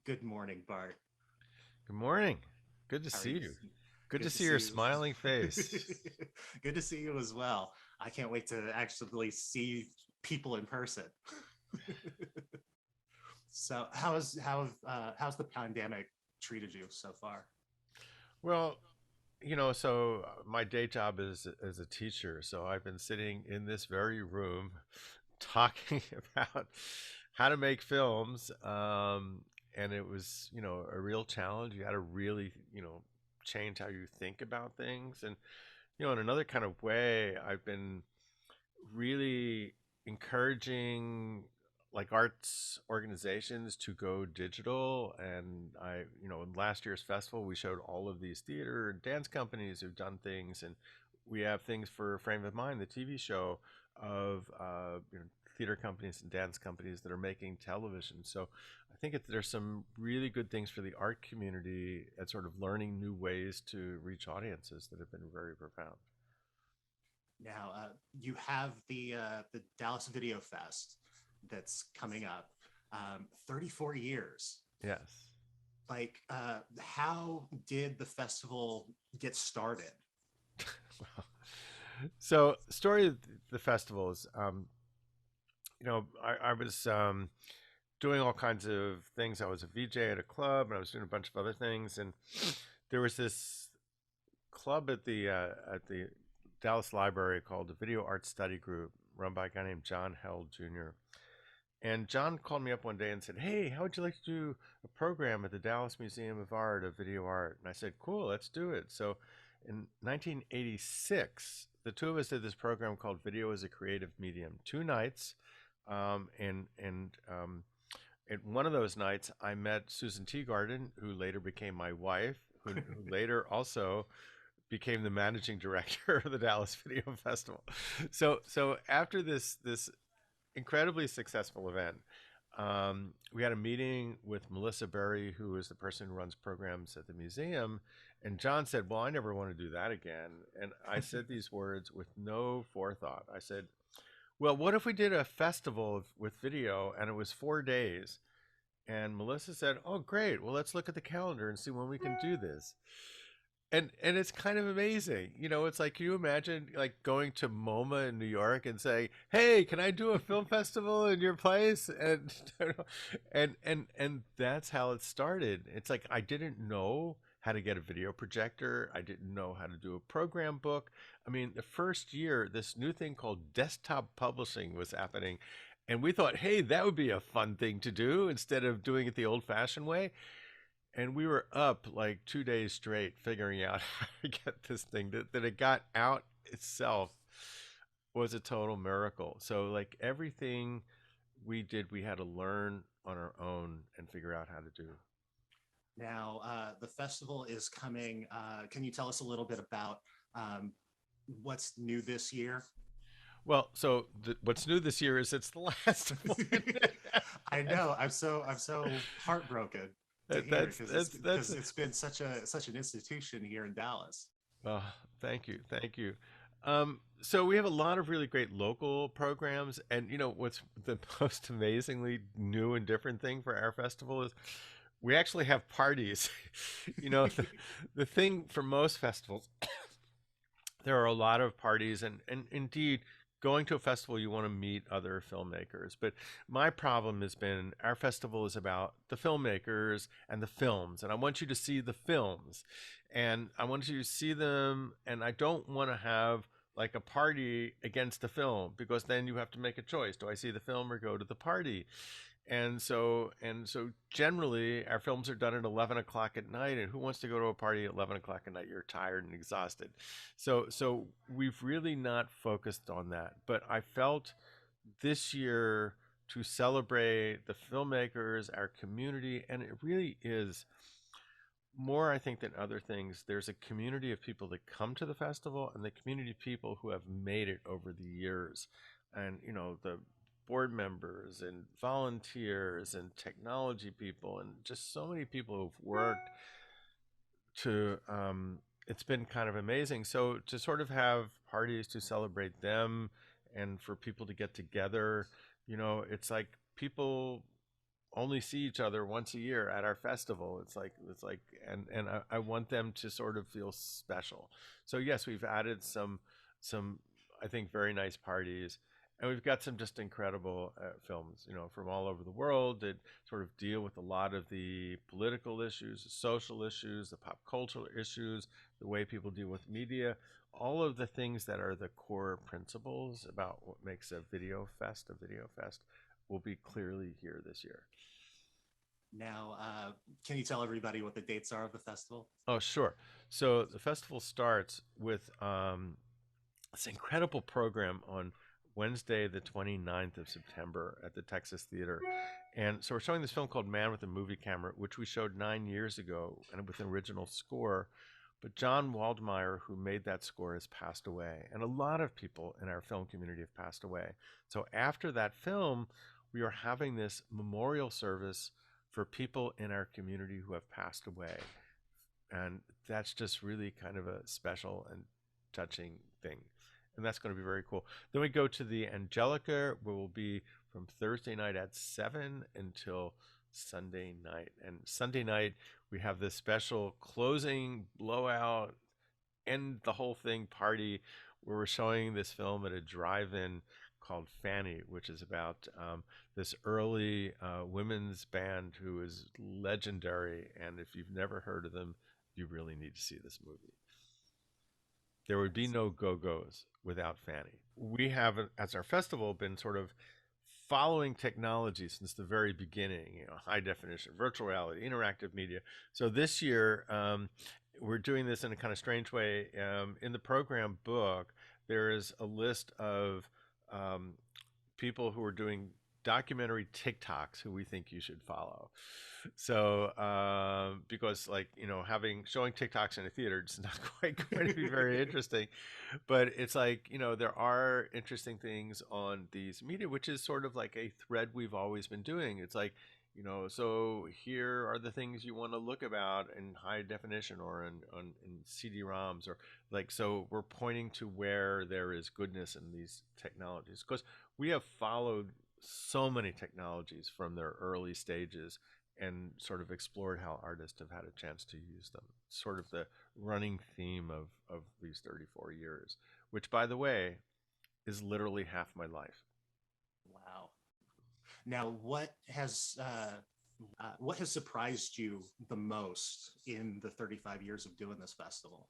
Good morning, Bart. Good morning. Good to How are see you? you. Good to Good to see see your you. smiling face. Good to see you as well. I can't wait to actually see people in person. So, how's the pandemic treated you so far? Well, my day job is as a teacher, so I've been sitting in this very room talking about how to make films, and it was, a real challenge. You had to really, change how you think about things, and in another kind of way, I've been really encouraging like arts organizations to go digital. And in last year's festival, we showed all of these theater and dance companies who've done things. And we have things for Frame of Mind, the TV show of, theater companies and dance companies that are making television. So I think there's some really good things for the art community at sort of learning new ways to reach audiences that have been very profound. Now, you have the Dallas Video Fest that's coming up. 34 years. Yes. How did the festival get started? So, story of the festival is, I was doing all kinds of things. I was a VJ at a club, and I was doing a bunch of other things. And there was this club at the Dallas Library called the Video Art Study Group, run by a guy named John Held Jr. And John called me up one day and said, "Hey, how would you like to do a program at the Dallas Museum of Art of Video Art?" And I said, "Cool, let's do it." So in 1986, the two of us did this program called Video as a Creative Medium, 2 nights. And one of those nights, I met Susan Teagarden, who later became my wife, who later also became the managing director of the Dallas Video Festival. So after this incredibly successful event. We had a meeting with Melissa Berry, who is the person who runs programs at the museum. And John said, "Well, I never want to do that again." And I said these words with no forethought. I said, "Well, what if we did a festival with video and it was 4 days?" And Melissa said, "Oh, great. Well, let's look at the calendar and see when we can do this." And it's kind of amazing. It's like, can you imagine like going to MoMA in New York and saying, "Hey, can I do a film festival in your place?" And and that's how it started. It's like I didn't know how to get a video projector. I didn't know how to do a program book. I mean, the first year, this new thing called desktop publishing was happening. And we thought, hey, that would be a fun thing to do instead of doing it the old fashioned way. And we were up like 2 days straight figuring out how to get this thing that it got out itself was a total miracle. So like everything we did, we had to learn on our own and figure out how to do. Now, the festival is coming. Can you tell us a little bit about um, what's new this year? Well, so what's new this year is it's the last one. I know. I'm so heartbroken to hear it That's because it's been such an institution here in Dallas. Oh, thank you, thank you. So we have a lot of really great local programs, and what's the most amazingly new and different thing for our festival is we actually have parties. The thing for most festivals, there are a lot of parties, and indeed, going to a festival, you want to meet other filmmakers. But my problem has been our festival is about the filmmakers and the films, and I want you to see the films, and I want you to see them, and I don't want to have like a party against the film because then you have to make a choice. Do I see the film or go to the party? And so generally our films are done at 11 o'clock at night, and who wants to go to a party at 11 o'clock at night? You're tired and exhausted. So we've really not focused on that, but I felt this year to celebrate the filmmakers, our community, and it really is more, I think, than other things. There's a community of people that come to the festival and the community of people who have made it over the years. And, the board members and volunteers and technology people and just so many people who've worked to, it's been kind of amazing. So to sort of have parties to celebrate them and for people to get together, it's like people only see each other once a year at our festival. It's like, and I want them to sort of feel special. So yes, we've added some I think very nice parties, and we've got some just incredible films, from all over the world that sort of deal with a lot of the political issues, the social issues, the pop cultural issues, the way people deal with media, all of the things that are the core principles about what makes a video fest will be clearly here this year. Now, can you tell everybody what the dates are of the festival? Oh, sure. So the festival starts with this incredible program on Wednesday, the 29th of September at the Texas Theater. And so we're showing this film called Man with a Movie Camera, which we showed 9 years ago and with an original score. But John Waldmeyer, who made that score, has passed away. And a lot of people in our film community have passed away. So after that film, we are having this memorial service for people in our community who have passed away. And that's just really kind of a special and touching thing. And that's going to be very cool. Then we go to the Angelica, where we'll be from Thursday night at 7 until Sunday night. And Sunday night, we have this special closing blowout, end the whole thing party, where we're showing this film at a drive-in called Fanny, which is about this early women's band who is legendary. And if you've never heard of them, you really need to see this movie. There would be no Go-Go's without Fanny. We have, as our festival, been sort of following technology since the very beginning, high definition, virtual reality, interactive media. So this year, we're doing this in a kind of strange way. In the program book, there is a list of people who are doing documentary TikToks who we think you should follow. So because showing TikToks in a theater is not quite going to be very interesting, but it's like, there are interesting things on these media, which is sort of like a thread we've always been doing. It's like, so here are the things you want to look about in high definition or in CD-ROMs, or like, so we're pointing to where there is goodness in these technologies, because we have followed so many technologies from their early stages and sort of explored how artists have had a chance to use them. Sort of the running theme of these 34 years, which, by the way, is literally half my life. Wow. Now, what has surprised you the most in the 35 years of doing this festival?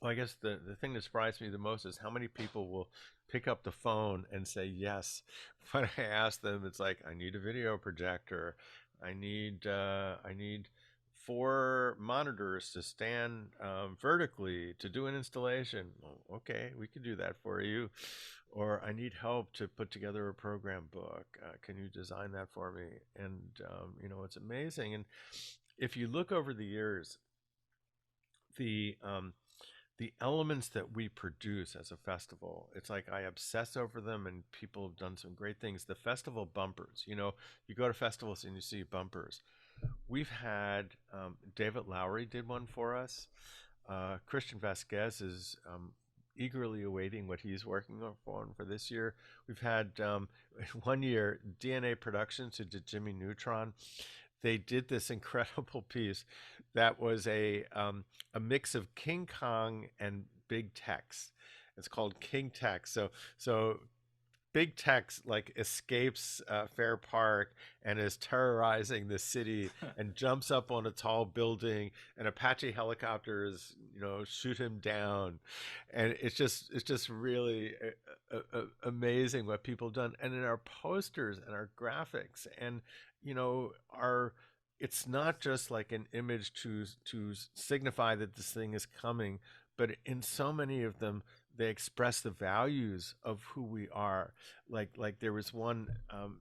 Well, I guess the thing that surprised me the most is how many people will pick up the phone and say yes. When I ask them, it's like, I need a video projector. I need 4 monitors to stand vertically to do an installation. Oh, okay, we can do that for you. Or I need help to put together a program book. Can you design that for me? And, it's amazing. And if you look over the years, the elements that we produce as a festival, it's like I obsess over them, and people have done some great things. The festival bumpers, you go to festivals and you see bumpers. We've had David Lowery did one for us. Christian Vasquez is eagerly awaiting what he's working on for this year. We've had one year DNA Productions, who did Jimmy Neutron. They did this incredible piece that was a mix of King Kong and Big Tex. It's called King Tex. So Big Tex like escapes Fair Park and is terrorizing the city and jumps up on a tall building, and Apache helicopters shoot him down, and it's just really amazing what people have done. And in our posters and our graphics, and it's not just like an image to signify that this thing is coming, but in so many of them, they express the values of who we are. Like there was one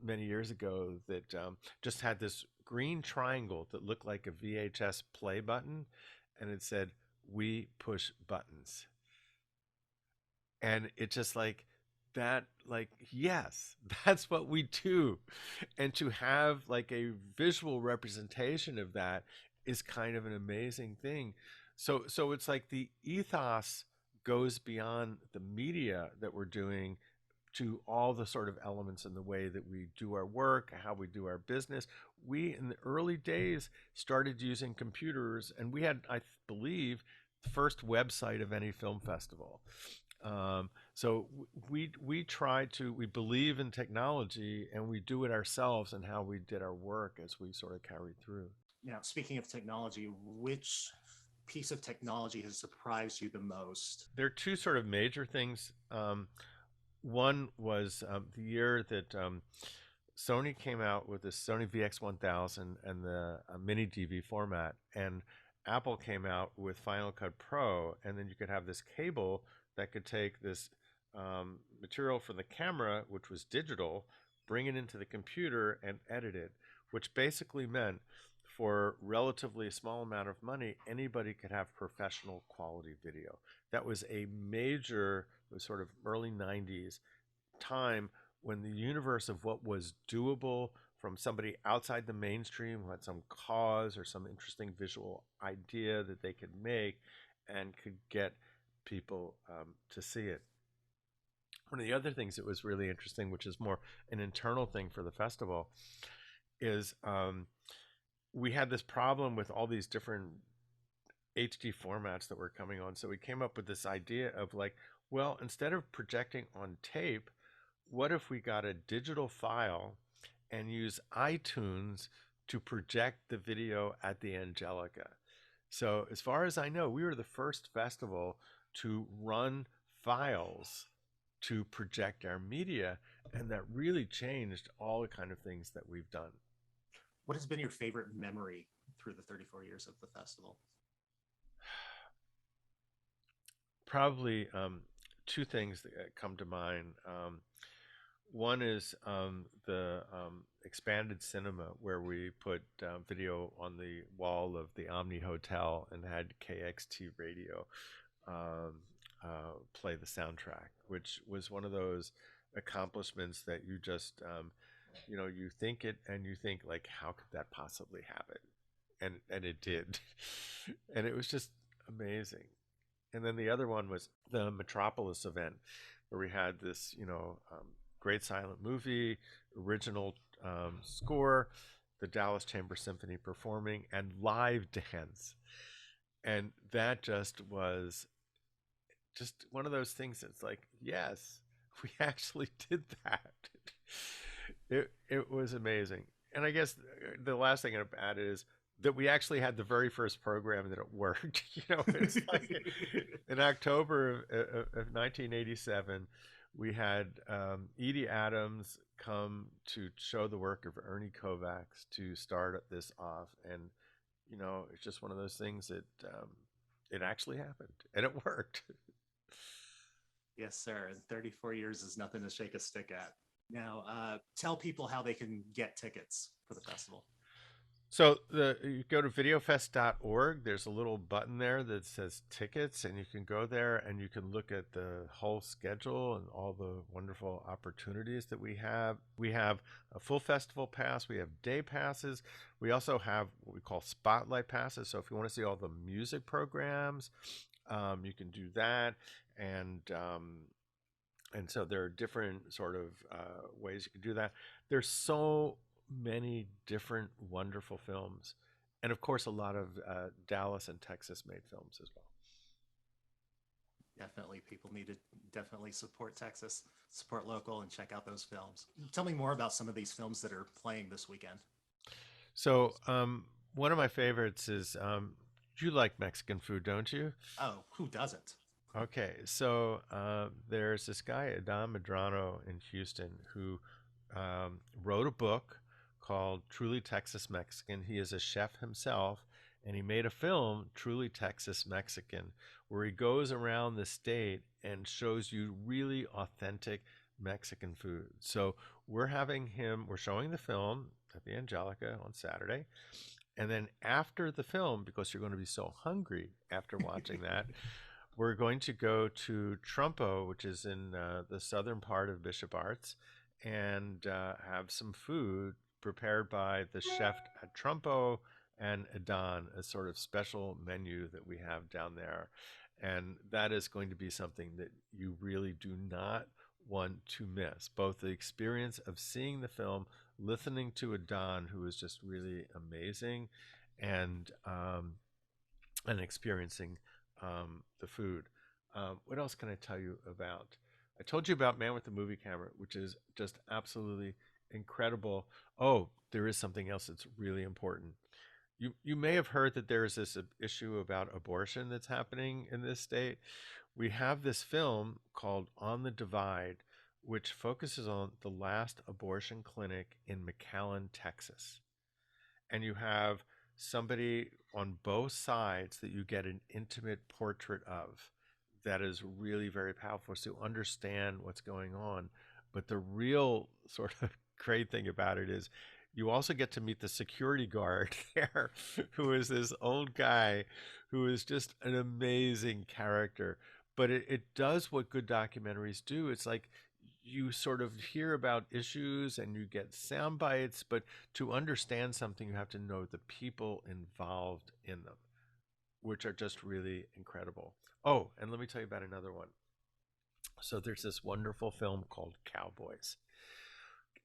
many years ago that just had this green triangle that looked like a VHS play button, and it said, "We push buttons." And it just like that, like, yes, that's what we do. And to have like a visual representation of that is kind of an amazing thing. So it's like the ethos goes beyond the media that we're doing to all the sort of elements in the way that we do our work, how we do our business. We, in the early days, started using computers, and we had, I believe, the first website of any film festival. So we try to, we believe in technology, and we do it ourselves and how we did our work as we sort of carried through. Now, speaking of technology, which piece of technology has surprised you the most? There are two sort of major things. One was the year that Sony came out with the Sony VX1000 and the mini DV format, and Apple came out with Final Cut Pro, and then you could have this cable that could take this material from the camera, which was digital, bring it into the computer and edit it, which basically meant for relatively small amount of money, anybody could have professional quality video. That was a major, it was sort of early 90s time when the universe of what was doable from somebody outside the mainstream who had some cause or some interesting visual idea that they could make and could get people to see it. One of the other things that was really interesting, which is more an internal thing for the festival, is we had this problem with all these different HD formats that were coming on. So we came up with this idea of like, well, instead of projecting on tape, what if we got a digital file and use iTunes to project the video at the Angelica? So as far as I know, we were the first festival to run files to project our media, and that really changed all the kind of things that we've done. What has been your favorite memory through the 34 years of the festival? Probably two things that come to mind. One is the expanded cinema, where we put video on the wall of the Omni Hotel and had KXT radio play the soundtrack, which was one of those accomplishments that you just, you think it and you think like, how could that possibly happen? And it did. And it was just amazing. And then the other one was the Metropolis event, where we had this, great silent movie, original score, the Dallas Chamber Symphony performing, and live dance. And that just was just one of those things that's like, yes, we actually did that. It was amazing. And I guess the last thing I'd add is that we actually had the very first program that it worked. It's like in October of 1987, we had Edie Adams come to show the work of Ernie Kovacs to start this off. And, it's just one of those things that it actually happened and it worked. Yes, sir. And 34 years is nothing to shake a stick at. Now, tell people how they can get tickets for the festival. So you go to VideoFest.org. There's a little button there that says tickets, and you can go there and you can look at the whole schedule and all the wonderful opportunities that we have. We have a full festival pass. We have day passes. We also have what we call spotlight passes. So if you want to see all the music programs, you can do that. And so there are different sort of ways you can do that. There's so many different wonderful films, and of course a lot of Dallas and Texas made films as well. Definitely, people need to definitely support Texas, support local, and check out those films. Tell me more about some of these films that are playing this weekend. So one of my favorites is you like Mexican food, don't you? Oh, who doesn't? Okay, so there's this guy Adam Medrano in Houston who wrote a book called Truly Texas Mexican. He is a chef himself, and he made a film, Truly Texas Mexican, where he goes around the state and shows you really authentic Mexican food. So we're showing the film at the Angelica on Saturday. And then after the film, because you're going to be so hungry after watching that, we're going to go to Trumpo, which is in the southern part of Bishop Arts, and have some food prepared by the chef at Trumpo and Adan, a sort of special menu that we have down there. And that is going to be something that you really do not one to miss. Both the experience of seeing the film, listening to a Don who is just really amazing, and experiencing the food. What else can I tell you about? I told you about Man with the Movie Camera, which is just absolutely incredible. Oh, there is something else that's really important. You may have heard that there is this issue about abortion that's happening in this state. We have this film called On the Divide, which focuses on the last abortion clinic in McAllen, Texas. And you have somebody on both sides that you get an intimate portrait of that is really very powerful to understand what's going on. But the real sort of great thing about it is you also get to meet the security guard there, who is this old guy who is just an amazing character. But it does what good documentaries do. It's like you sort of hear about issues and you get sound bites, but to understand something, you have to know the people involved in them, which are just really incredible. Oh, and let me tell you about another one. So there's this wonderful film called Cowboys.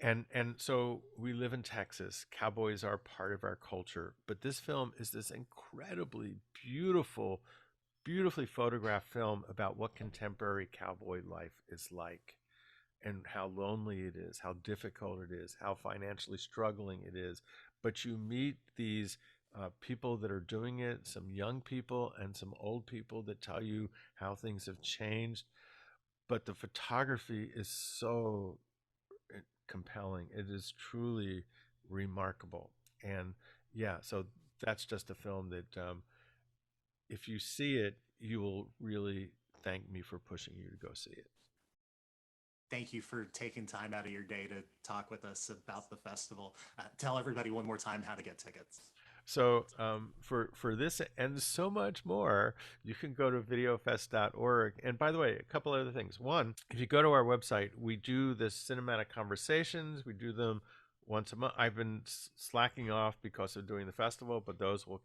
And so we live in Texas. Cowboys are part of our culture, but this film is this incredibly beautiful, beautifully photographed film about what contemporary cowboy life is like, and how lonely it is, how difficult it is, how financially struggling it is. But you meet these people that are doing it, some young people and some old people that tell you how things have changed. But the photography is so compelling. It is truly remarkable. And yeah, so that's just a film that if you see it, you will really thank me for pushing you to go see it. Thank you for taking time out of your day to talk with us about the festival. Tell everybody one more time how to get tickets. So for this and so much more, you can go to videofest.org. And by the way, a couple other things. One, if you go to our website, we do the cinematic conversations. We do them once a month. I've been slacking off because of doing the festival, but those will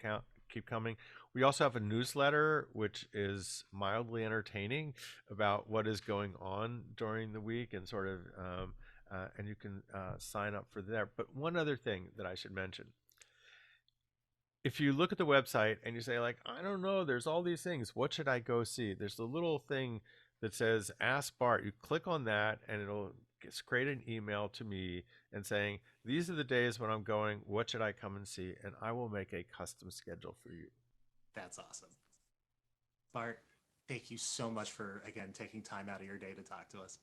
keep coming. We also have a newsletter, which is mildly entertaining about what is going on during the week, and sort of, and you can sign up for there. But one other thing that I should mention: if you look at the website and you say, like, I don't know, there's all these things, what should I go see? There's the little thing that says Ask Bart. You click on that and it'll create an email to me and saying, these are the days when I'm going, what should I come and see? And I will make a custom schedule for you. That's awesome. Bart, thank you so much for, again, taking time out of your day to talk to us.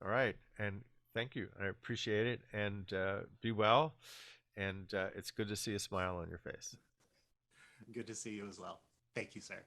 All right. And thank you. I appreciate it. And be well. And it's good to see a smile on your face. Good to see you as well. Thank you, sir.